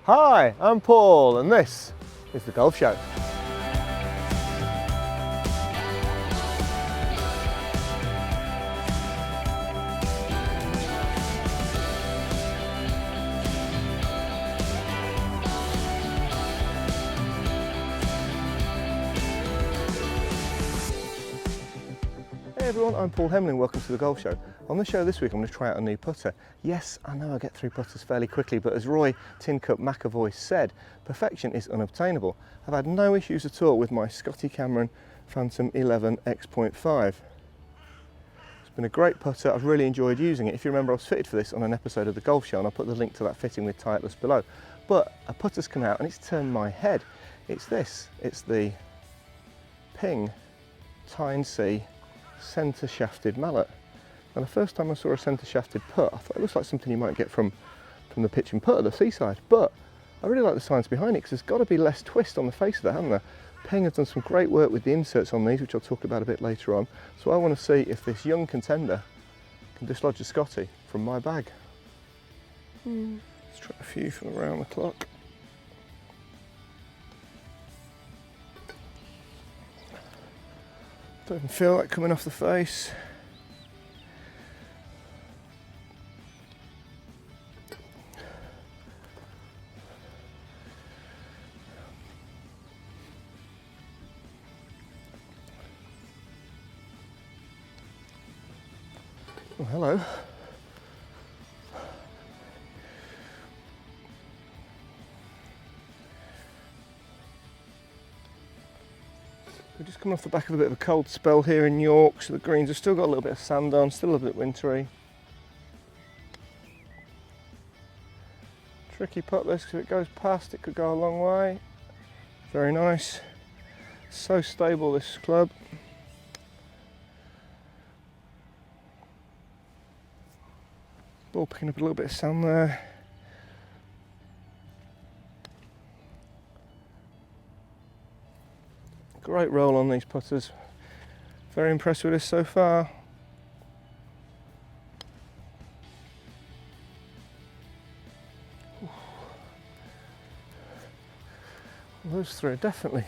Hi, I'm Paul and this is The Golf Show. Hey everyone, I'm Paul Hemling, welcome to The Golf Show. On the show this week I'm going to try out a new putter. Yes, I know I get through putters fairly quickly, but as Roy Tin Cup McAvoy said, perfection is unobtainable. I've had no issues at all with my Scotty Cameron Phantom X.5. It's been a great putter, I've really enjoyed using it. If you remember, I was fitted for this on an episode of The Golf Show and I'll put the link to that fitting with Titleist below. But a putter's come out and it's turned my head. It's this, it's the Ping Tyne-C centre shafted mallet. And the first time I saw a centre shafted putt, I thought it looks like something you might get from the pitch and putt at the seaside, but I really like the science behind it because there's got to be less twist on the face of that, hasn't there? Ping has done some great work with the inserts on these, which I'll talk about a bit later on. So I want to see if this young contender can dislodge a Scotty from my bag. Let's try a few from around the clock. Don't even feel like coming off the face. Oh, hello. We're just coming off the back of a bit of a cold spell here in York, so the greens have still got a little bit of sand on, still a little bit wintry. Tricky putt this, because if it goes past it could go a long way. Very nice. So stable, this club. Ball picking up a little bit of sand there. Great roll on these putters. Very impressed with this so far. Those three are definitely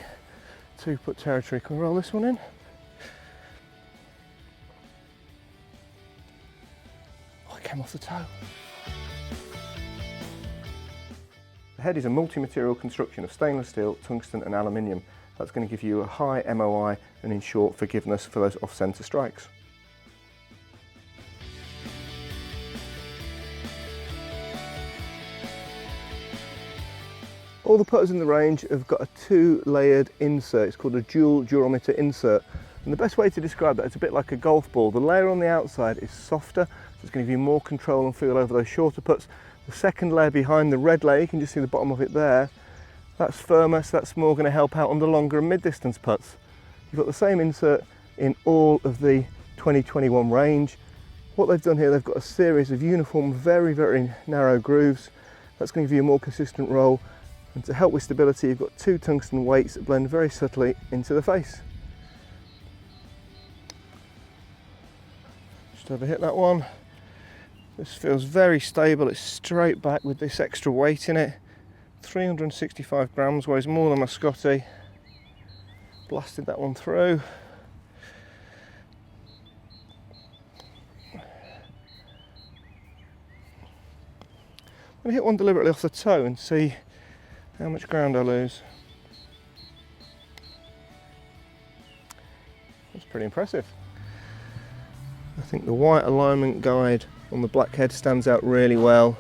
2-putt territory. Can we roll this one in? Oh, it came off the toe. The head is a multi-material construction of stainless steel, tungsten and aluminium. That's going to give you a high MOI and, in short, forgiveness for those off-centre strikes. All the putters in the range have got a 2-layered insert. It's called a Dual-Durometer insert. And the best way to describe that, it's a bit like a golf ball. The layer on the outside is softer, so it's going to give you more control and feel over those shorter putts. The second layer behind, the red layer, you can just see the bottom of it there, that's firmer, so that's more going to help out on the longer and mid-distance putts. You've got the same insert in all of the 2021 range. What they've done here, they've got a series of uniform, very, very narrow grooves. That's going to give you a more consistent roll. And to help with stability, you've got 2 tungsten weights that blend very subtly into the face. Just overhit that one. This feels very stable, it's straight back with this extra weight in it. 365 grams, weighs more than my Scotty. Blasted that one through. I'm going to hit one deliberately off the toe and see how much ground I lose. That's pretty impressive. I think the white alignment guide on the black head stands out really well.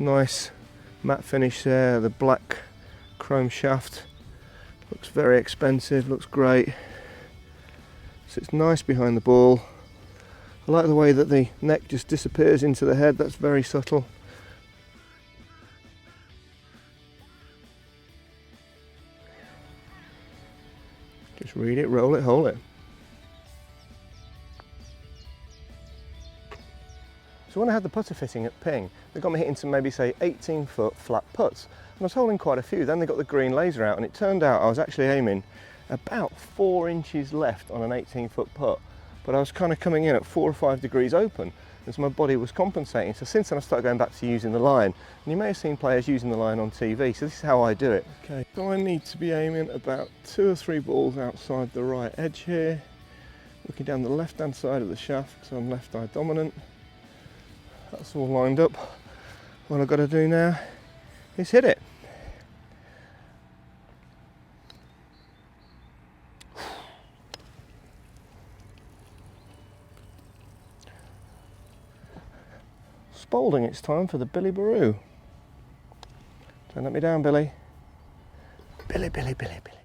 Nice matte finish there, the black chrome shaft. Looks very expensive, looks great. Sits nice behind the ball. I like the way that the neck just disappears into the head, that's very subtle. Just read it, roll it, hold it. So when I had the putter fitting at Ping, they got me hitting some maybe say 18-foot flat putts. And I was holding quite a few. Then they got the green laser out and it turned out I was actually aiming about 4 inches left on an 18-foot putt. But I was kind of coming in at 4 or 5 degrees open. as my body was compensating. So since then I started going back to using the line, and you may have seen players using the line on TV, so this is how I do it. Okay, so I need to be aiming about 2 or 3 balls outside the right edge here, looking down the left hand side of the shaft, so I'm left eye dominant. That's all lined up. What I've got to do now is hit it. Spalding, it's time for the Billy Baroo. Don't let me down, Billy. Billy, Billy, Billy, Billy.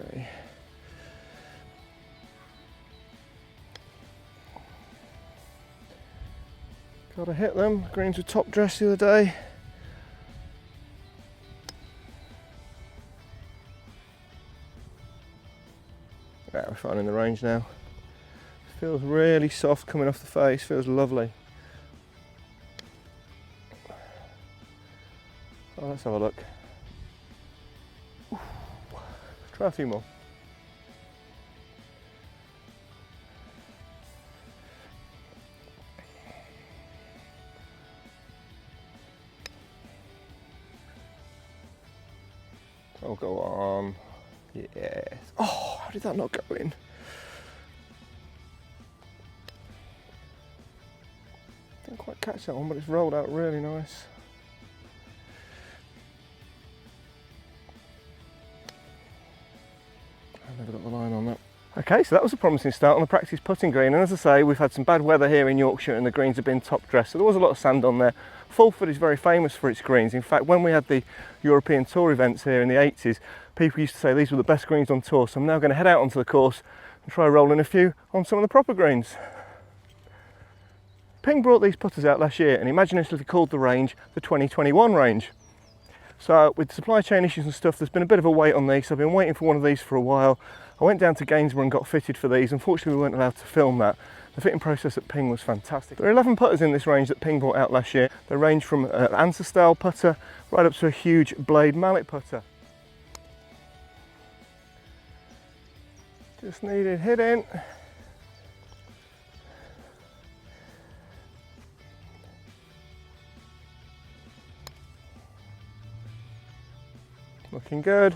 Okay. Gotta hit them. Greens were top dressed the other day. Yeah, we're finding the range now. Feels really soft coming off the face, feels lovely. Oh, let's have a look. Oof. Try a few more. Oh, go on. Yes. Oh, how did that not go in? Didn't quite catch that one, but it's rolled out really nice. I've never got the line on that. Okay, so that was a promising start on the practice putting green, and as I say, we've had some bad weather here in Yorkshire and the greens have been top dressed, so there was a lot of sand on there. Fulford is very famous for its greens. In fact, when we had the European Tour events here in the 80s, people used to say these were the best greens on tour, so I'm now going to head out onto the course and try rolling a few on some of the proper greens. Ping brought these putters out last year and imaginatively called the range the 2021 range. So with supply chain issues and stuff, there's been a bit of a wait on these, so I've been waiting for one of these for a while. I went down to Gainsborough and got fitted for these. Unfortunately, we weren't allowed to film that. The fitting process at Ping was fantastic. There are 11 putters in this range that Ping brought out last year. They range from an answer style putter right up to a huge blade mallet putter. Just needed hitting. Looking good.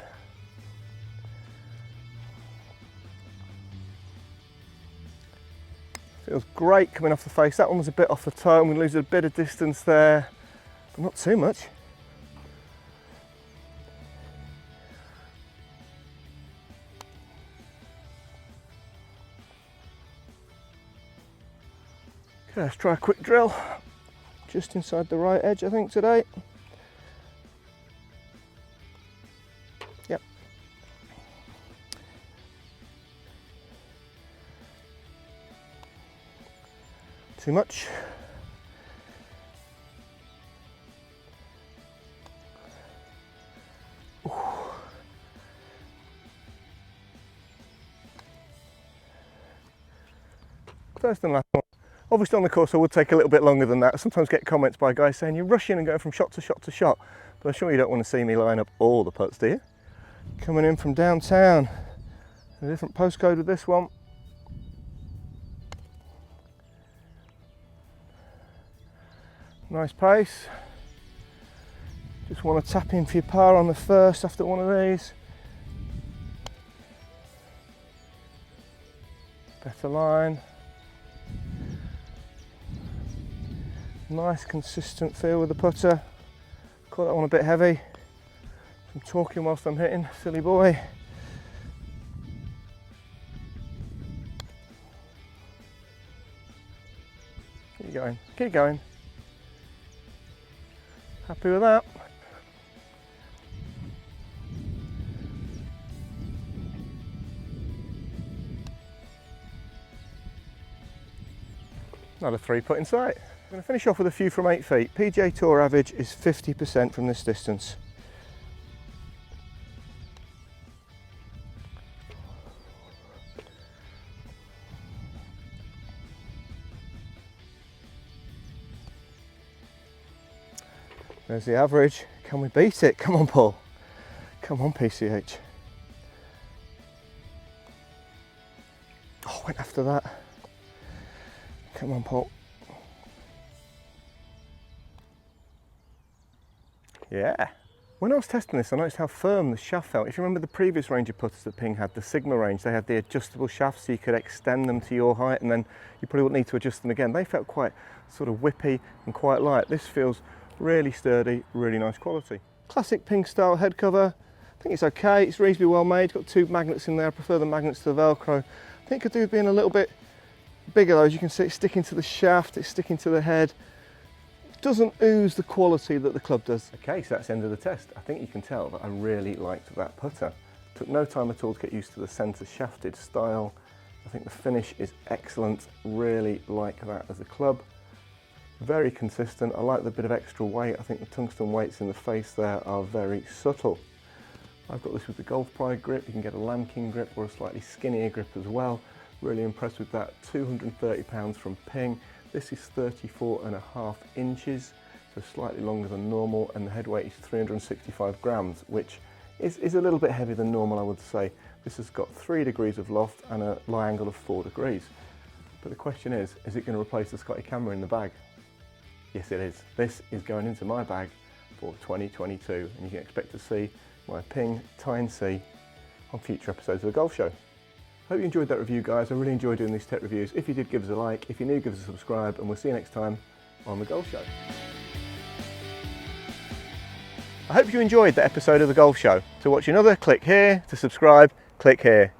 Feels great coming off the face. That one was a bit off the toe and we lose a bit of distance there, but not too much. Okay, let's try a quick drill. Just inside the right edge, I think, today. Yep. Too much. Ooh. First and last one. Obviously on the course I would take a little bit longer than that. I sometimes get comments by guys saying you're rushing and going from shot to shot to shot, but I'm sure you don't want to see me line up all the putts, do you? Coming in from downtown, a different postcode with this one. Nice pace. Just want to tap in for your par on the first after one of these. Better line. Nice consistent feel with the putter. Caught that one a bit heavy. I'm talking whilst I'm hitting, silly boy. Keep going, keep going. Happy with that? Another 3-putt in sight. I'm going to finish off with a few from 8 feet. PGA Tour average is 50% from this distance. There's the average. Can we beat it? Come on, Paul. Come on, PCH. after that. Come on, Paul. Yeah. When I was testing this, I noticed how firm the shaft felt. If you remember the previous range of putters that Ping had, the Sigma range, they had the adjustable shafts so you could extend them to your height, and then you probably wouldn't need to adjust them again. They felt quite sort of whippy and quite light. This feels really sturdy, really nice quality. Classic Ping style head cover. I think it's okay, it's reasonably well made. It's got 2 magnets in there. I prefer the magnets to the Velcro. I think it could do with being a little bit bigger though. As you can see, it's sticking to the shaft, it's sticking to the head. Doesn't ooze the quality that the club does. Okay, so that's the end of the test. I think you can tell that I really liked that putter. Took no time at all to get used to the centre shafted style. I think the finish is excellent. Really like that as a club. Very consistent. I like the bit of extra weight. I think the tungsten weights in the face there are very subtle. I've got this with the Golf Pride grip. You can get a Lamb grip or a slightly skinnier grip as well. Really impressed with that. £230 from Ping. This is 34.5 inches, so slightly longer than normal, and the head weight is 365 grams, which is a little bit heavier than normal, I would say. This has got 3 degrees of loft and a lie angle of 4 degrees. But the question is it going to replace the Scotty Cameron in the bag? Yes, it is. This is going into my bag for 2022, and you can expect to see my Ping Tyne-C on future episodes of the Golf Show. Hope you enjoyed that review, guys. I really enjoy doing these tech reviews. If you did, give us a like. If you're new, give us a subscribe, and we'll see you next time on the Golf Show. I hope you enjoyed that episode of the Golf Show. To watch another, click here. To subscribe, click here.